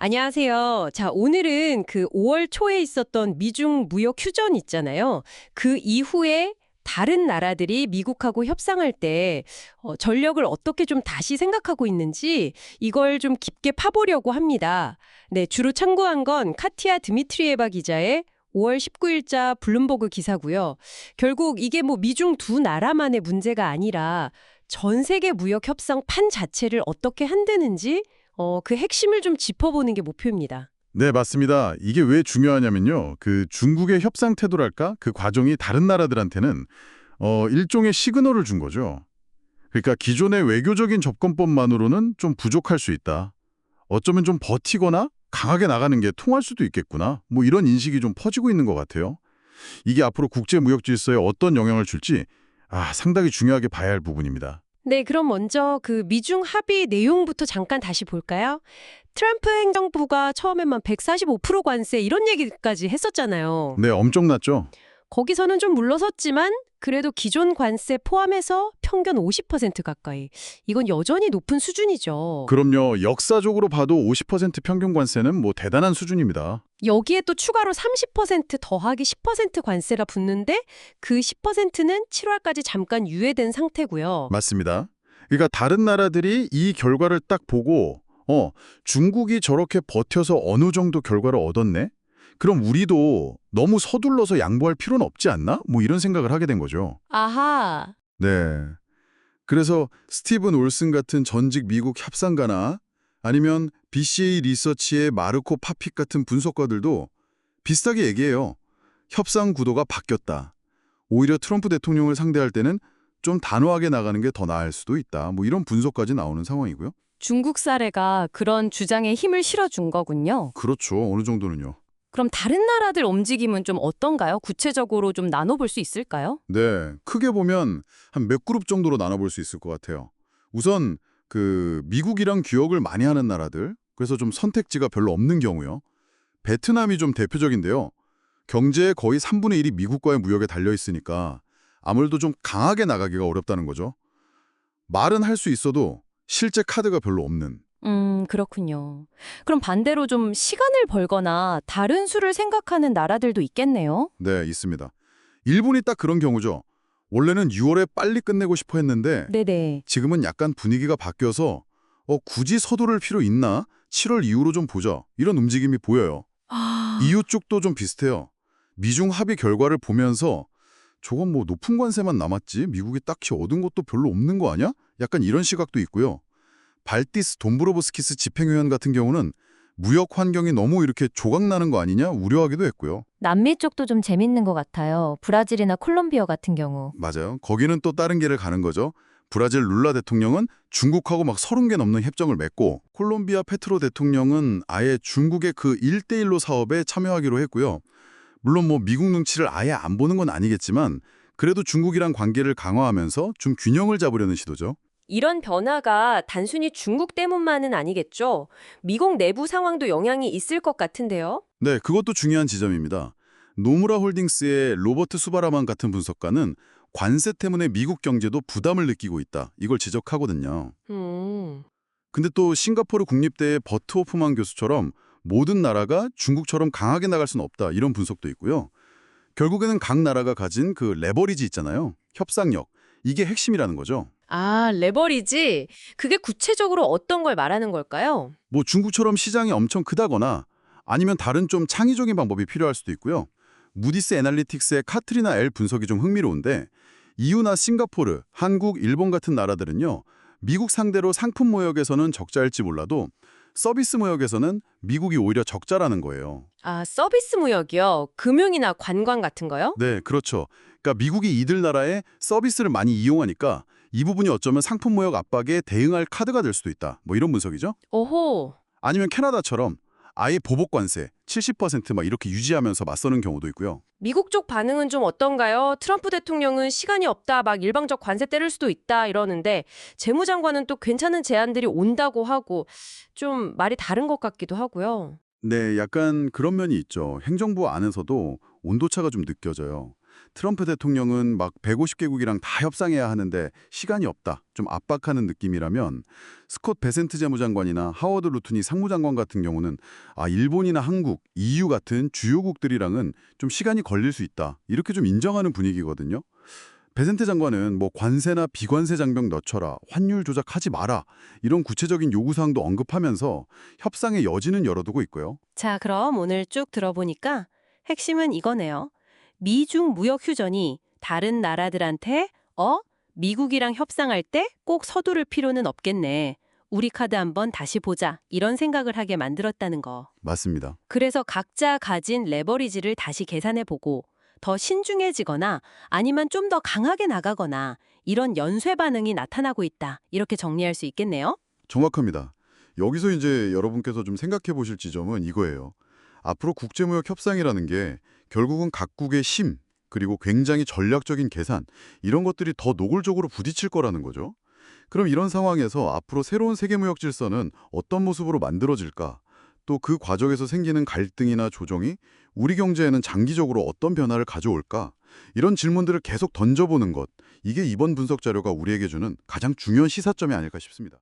안녕하세요. 자, 오늘은 그 5월 초에 있었던 미중 무역 휴전 있잖아요. 그 이후에 다른 나라들이 미국하고 협상할 때 전력을 어떻게 좀 다시 생각하고 있는지 이걸 좀 깊게 파보려고 합니다. 네, 주로 참고한 건 카티아 드미트리에바 기자의 5월 19일자 블룸버그 기사고요. 결국 이게 뭐 미중 두 나라만의 문제가 아니라 전 세계 무역 협상 판 자체를 어떻게 한다는지 그 핵심을 좀 짚어보는 게 목표입니다. 네, 맞습니다. 이게 왜 중요하냐면요. 그 중국의 협상 태도랄까? 그 과정이 다른 나라들한테는 일종의 시그널을 준 거죠. 그러니까 기존의 외교적인 접근법만으로는 좀 부족할 수 있다. 어쩌면 좀 버티거나 강하게 나가는 게 통할 수도 있겠구나. 뭐 이런 인식이 좀 퍼지고 있는 것 같아요. 이게 앞으로 국제 무역 질서에 어떤 영향을 줄지 상당히 중요하게 봐야 할 부분입니다. 네, 그럼 먼저 그 미중 합의 내용부터 잠깐 다시 볼까요? 트럼프 행정부가 처음에만 145% 관세 이런 얘기까지 했었잖아요. 네, 엄청났죠? 거기서는 좀 물러섰지만 그래도 기존 관세 포함해서 평균 50% 가까이. 이건 여전히 높은 수준이죠. 그럼요. 역사적으로 봐도 50% 평균 관세는 뭐 대단한 수준입니다. 여기에 또 추가로 30% 더하기 10% 관세가 붙는데 그 10%는 7월까지 잠깐 유예된 상태고요. 맞습니다. 그러니까 다른 나라들이 이 결과를 딱 보고 중국이 저렇게 버텨서 어느 정도 결과를 얻었네? 그럼 우리도 너무 서둘러서 양보할 필요는 없지 않나? 뭐 이런 생각을 하게 된 거죠. 아하. 네. 그래서 스티븐 올슨 같은 전직 미국 협상가나 아니면 BCA 리서치의 마르코 파픽 같은 분석가들도 비슷하게 얘기해요. 협상 구도가 바뀌었다. 오히려 트럼프 대통령을 상대할 때는 좀 단호하게 나가는 게 더 나을 수도 있다. 뭐 이런 분석까지 나오는 상황이고요. 중국 사례가 그런 주장에 힘을 실어준 거군요. 그렇죠. 어느 정도는요. 그럼 다른 나라들 움직임은 좀 어떤가요? 구체적으로 좀 나눠볼 수 있을까요? 네, 크게 보면 한 몇 그룹 정도로 나눠볼 수 있을 것 같아요. 우선 그 미국이랑 규역을 많이 하는 나라들, 그래서 좀 선택지가 별로 없는 경우요. 베트남이 좀 대표적인데요. 경제의 거의 3분의 1이 미국과의 무역에 달려 있으니까 아무래도 좀 강하게 나가기가 어렵다는 거죠. 말은 할 수 있어도 실제 카드가 별로 없는. 그렇군요. 그럼 반대로 좀 시간을 벌거나 다른 수를 생각하는 나라들도 있겠네요? 네, 있습니다. 일본이 딱 그런 경우죠. 원래는 6월에 빨리 끝내고 싶어 했는데 네네. 지금은 약간 분위기가 바뀌어서 굳이 서두를 필요 있나? 7월 이후로 좀 보자. 이런 움직임이 보여요. 아, EU 쪽도 좀 비슷해요. 미중 합의 결과를 보면서 저건 뭐 높은 관세만 남았지 미국이 딱히 얻은 것도 별로 없는 거 아니야? 약간 이런 시각도 있고요. 발티스 돈브로브스키스 집행위원 같은 경우는 무역 환경이 너무 이렇게 조각나는 거 아니냐 우려하기도 했고요. 남미 쪽도 좀 재밌는 것 같아요. 브라질이나 콜롬비아 같은 경우. 맞아요. 거기는 또 다른 길을 가는 거죠. 브라질 룰라 대통령은 중국하고 막 30개 넘는 협정을 맺고 콜롬비아 페트로 대통령은 아예 중국의 그 1대1로 사업에 참여하기로 했고요. 물론 뭐 미국 눈치를 아예 안 보는 건 아니겠지만 그래도 중국이랑 관계를 강화하면서 좀 균형을 잡으려는 시도죠. 이런 변화가 단순히 중국 때문만은 아니겠죠? 미국 내부 상황도 영향이 있을 것 같은데요? 네, 그것도 중요한 지점입니다. 노무라 홀딩스의 로버트 수바라만 같은 분석가는 관세 때문에 미국 경제도 부담을 느끼고 있다. 이걸 지적하거든요. 음. 근데 또 싱가포르 국립대의 버트 호프만 교수처럼 모든 나라가 중국처럼 강하게 나갈 수는 없다. 이런 분석도 있고요. 결국에는 각 나라가 가진 그 레버리지 있잖아요. 협상력. 이게 핵심이라는 거죠. 아, 레버리지? 그게 구체적으로 어떤 걸 말하는 걸까요? 뭐 중국처럼 시장이 엄청 크다거나 아니면 다른 좀 창의적인 방법이 필요할 수도 있고요. 무디스 애널리틱스의 카트리나 L 분석이 좀 흥미로운데 EU나 싱가포르, 한국, 일본 같은 나라들은요. 미국 상대로 상품 무역에서는 적자일지 몰라도 서비스 무역에서는 미국이 오히려 적자라는 거예요. 아, 서비스 무역이요? 금융이나 관광 같은 거요? 네, 그렇죠. 그러니까 미국이 이들 나라의 서비스를 많이 이용하니까 이 부분이 어쩌면 상품 무역 압박에 대응할 카드가 될 수도 있다. 뭐 이런 분석이죠. 오호. 아니면 캐나다처럼 아예 보복 관세 70%막 이렇게 유지하면서 맞서는 경우도 있고요. 미국 쪽 반응은 좀 어떤가요? 트럼프 대통령은 시간이 없다, 막 일방적 관세 때릴 수도 있다 이러는데 재무장관은 또 괜찮은 제안들이 온다고 하고 좀 말이 다른 것 같기도 하고요. 네, 약간 그런 면이 있죠. 행정부 안에서도 온도차가 좀 느껴져요. 트럼프 대통령은 막 150개국이랑 다 협상해야 하는데 시간이 없다, 좀 압박하는 느낌이라면 스콧 베센트 재무장관이나 하워드 루튼이 상무장관 같은 경우는 일본이나 한국, EU 같은 주요국들이랑은 좀 시간이 걸릴 수 있다, 이렇게 좀 인정하는 분위기거든요. 베센트 장관은 뭐 관세나 비관세 장벽 늦춰라, 환율 조작하지 마라, 이런 구체적인 요구사항도 언급하면서 협상의 여지는 열어두고 있고요. 자, 그럼 오늘 쭉 들어보니까 핵심은 이거네요. 미중 무역 휴전이 다른 나라들한테 미국이랑 협상할 때 꼭 서두를 필요는 없겠네. 우리 카드 한번 다시 보자. 이런 생각을 하게 만들었다는 거. 맞습니다. 그래서 각자 가진 레버리지를 다시 계산해보고 더 신중해지거나 아니면 좀 더 강하게 나가거나 이런 연쇄 반응이 나타나고 있다. 이렇게 정리할 수 있겠네요. 정확합니다. 여기서 이제 여러분께서 좀 생각해 보실 지점은 이거예요. 앞으로 국제무역 협상이라는 게 결국은 각국의 힘, 그리고 굉장히 전략적인 계산, 이런 것들이 더 노골적으로 부딪힐 거라는 거죠. 그럼 이런 상황에서 앞으로 새로운 세계무역 질서는 어떤 모습으로 만들어질까? 또 그 과정에서 생기는 갈등이나 조정이 우리 경제에는 장기적으로 어떤 변화를 가져올까? 이런 질문들을 계속 던져보는 것, 이게 이번 분석 자료가 우리에게 주는 가장 중요한 시사점이 아닐까 싶습니다.